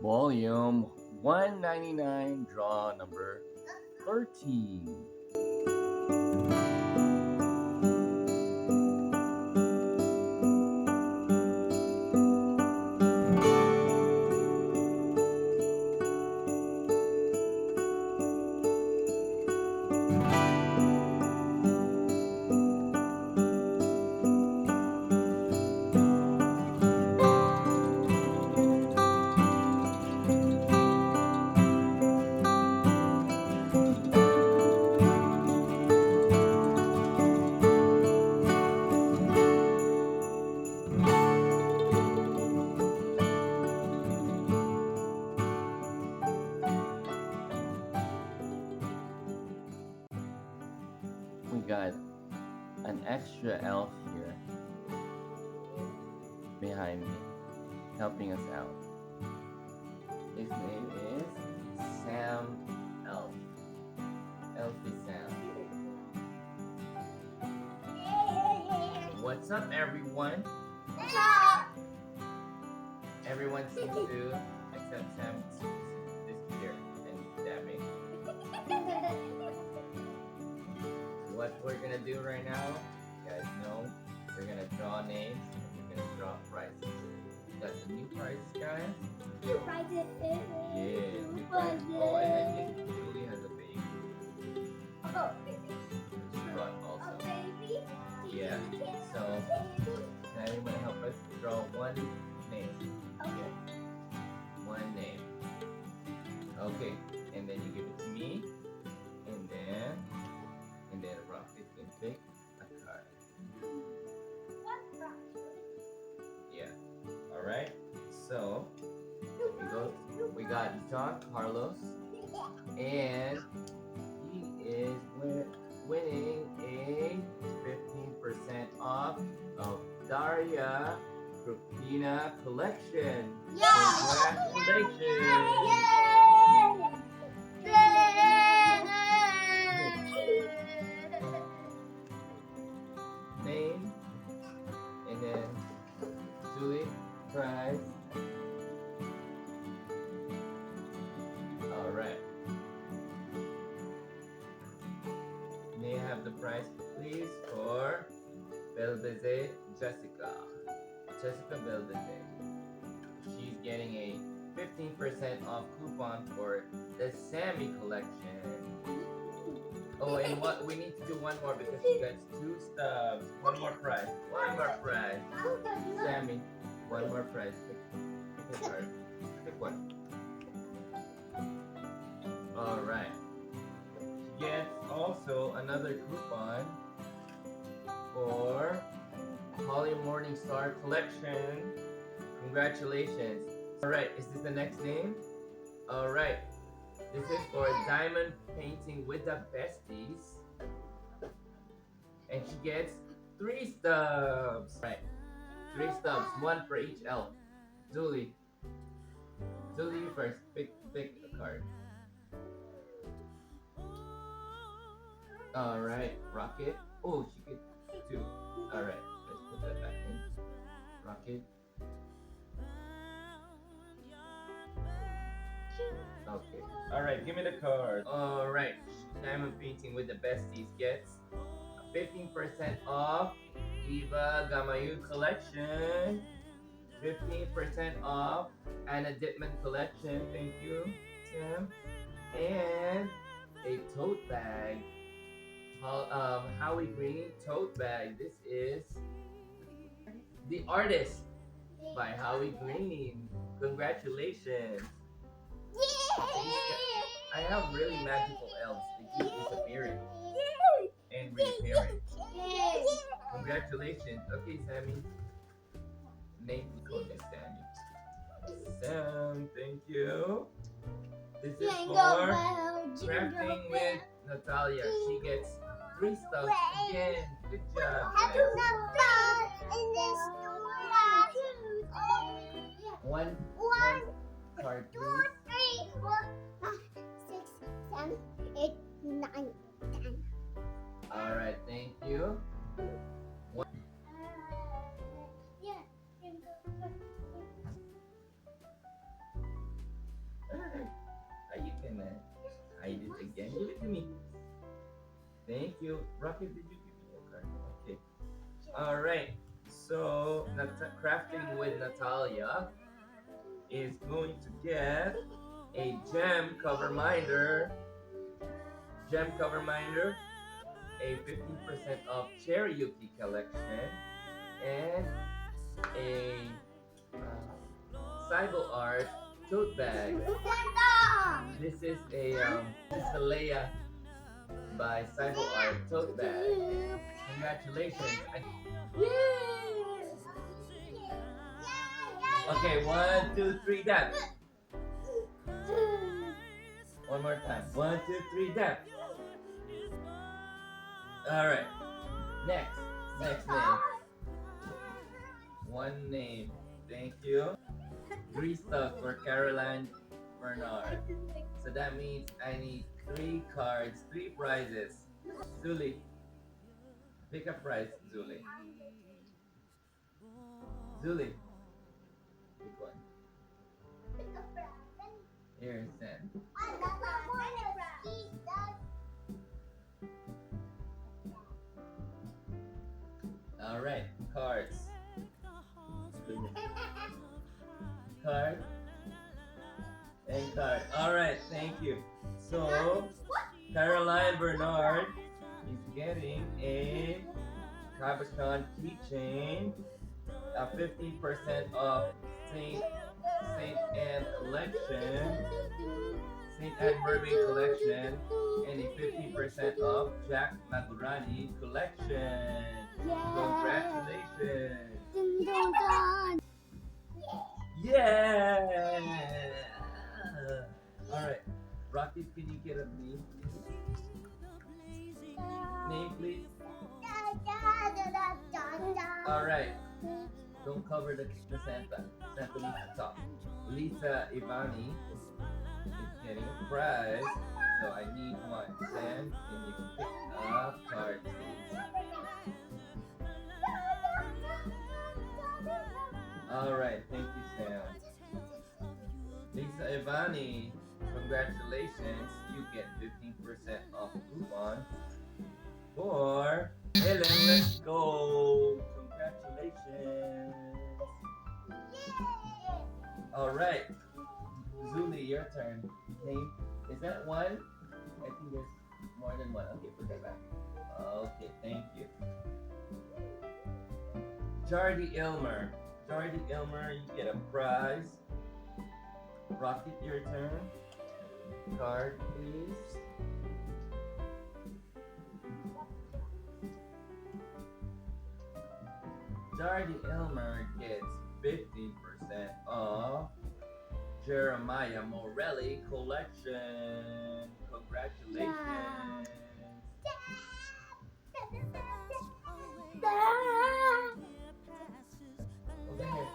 Volume 199, draw number 13. We got an extra elf here behind me, helping us out. His name is Sam Elf. Elfie Sam. What's up, everyone? Everyone seems to, except Sam, disappear and dabbing. What we're gonna do right now, you guys know, we're gonna draw names and we're gonna draw prizes. You got some new prizes, guys? New prizes. Yeah, new prizes. Oh, and I think Julie has a baby. Oh. She brought also. A baby? Yeah. So, now you wanna help us draw one name. Okay. One name. Okay, and then you give it to me, and then Rocket can pick a card. What prize? Yeah. All right. So we got John Carlos, and he is winning a 15% off of Daria Krupina collection. Congratulations! Name, and then Julie, prize. Alright. May I have the prize, please, for Belbeze Jessica. Jessica Belbeze. She's getting a 15% off coupon for the Sammy collection. Oh, and what we need to do one more because she gets 2 stubs. One more prize. One more prize. Sammy, one more prize. Pick a card. Pick one. Alright. She gets also another coupon for Holly Morningstar collection. Congratulations. Alright, is this the next name? Alright. This is for diamond painting with the besties. And she gets 3 stubs. Right. 3 stubs, 1 for each elf. Julie. Julie, you first. Pick a card. Alright, Rocket. Oh, she gets 2. Alright, let's put that back in. Rocket. Okay. Alright, give me the card. Alright. Diamond painting with the besties gets 15% off Eva Gamayu collection. 15% off Anna Dittman collection. Thank you, Sam. And a tote bag. Howie Green tote bag. This is The Artist by Howie Green. Congratulations. I have really magical elves. They keep disappearing and reappearing. Congratulations. Okay, Sammy. Name code is Sammy. Sam, thank you. This is for crafting with Natalia. She gets 3 stubs again. Good job. One card, please. 2, 3, 4, 5, 6, 7, 8, 9, 10. Alright, thank you. Thank you. Rocky, did you give me your card? Okay. All right. So, crafting with Natalia is going to get a gem cover minder, a 15% off Cherryuki collection, and a Cyber Art tote bag. This is a Leia by Cyber Art tote bag. Congratulations. Okay, 1, 2, 3, dab. One more time. 1, 2, 3, dab. All right. Next name. One name. Thank you. 3 stuff for Caroline Bernard. So that means I need 3 cards, 3 prizes. Zuli, pick a prize, Zuli. Zuli, pick one. Here, Sam. All right, cards. Card and card. All right, thank you. So, Caroline Bernard is getting a Cabochon keychain, a 15% off Saint Anne collection, Saint Anne Mermaid collection, and a 15% off Jack Magurani collection. Congratulations! Yeah! Alright. Rocky, can you get a name, please? Name, please? Alright. Don't cover the Santa. Santa needs to talk. Lisa Ivani is getting a prize. So I need one. Sam, can you pick up card, please? Alright, thank you, Sam. Lisa Ivani, congratulations. You get 15% off coupon for Helen. Let's go. Congratulations. Alright, Zuli, your turn. Name, is that one? I think there's more than one. Okay, put that back. Okay, thank you. Jardy Ilmer, you get a prize. Rocket, your turn. Card, please. Jardy Ilmer gets 15% off Jeremiah Morelli collection. Congratulations. Over here.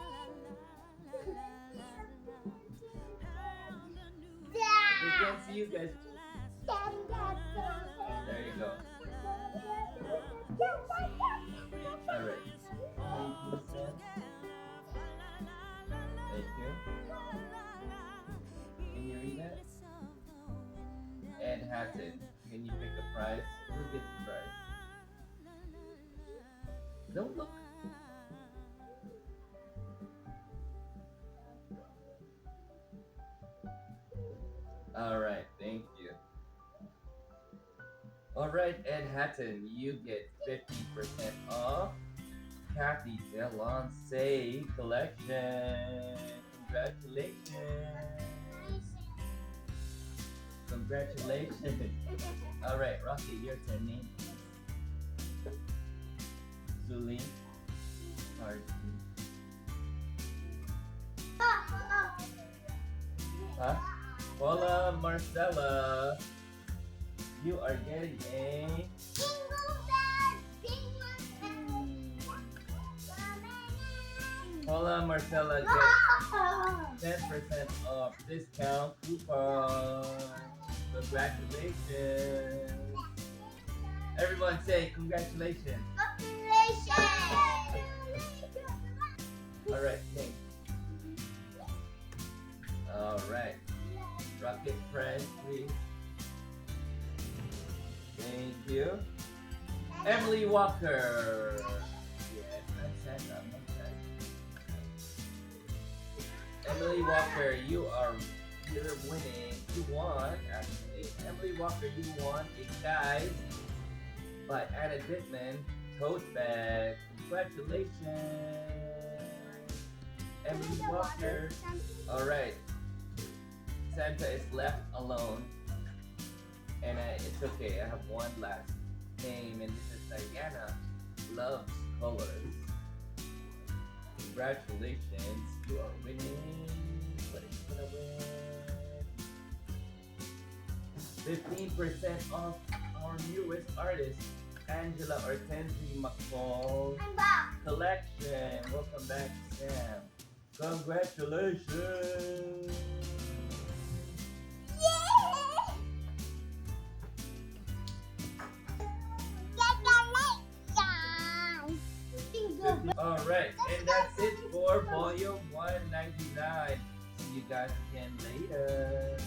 We can't see you guys. There you go. Alright. Thank you. Can you read that? Ed Hatton. Can you pick a prize? Who gets the prize? Don't look. Alright, thank you. Alright, Ed Hatton, you get 50% off Kathy Delance collection. Congratulations. Alright, Rocky, your turn. Name. Zuli. Card. Huh? Paula Marcella, you are getting a Paula Marcella gets 10% off discount coupon. Congratulations. Everyone say congratulations. Alright, thanks. Alright. Rocket friend, please. Thank you. Emily Walker. Yes, I'm Santa. I'm not Santa. Emily Walker, you're winning. You won, actually. Emily Walker, you won a Guys by Anna Dittman tote bag. Congratulations. Emily Walker. Alright. Santa is left alone. And it's okay. I have one last name, and this is Diana Loves Colors. Congratulations. You are winning. What are you gonna win? 15% off our newest artist, Angela Hortensi McCall I'm back. collection. Welcome back, Sam. Congratulations. Alright, and that's it for volume 199. See you guys again later.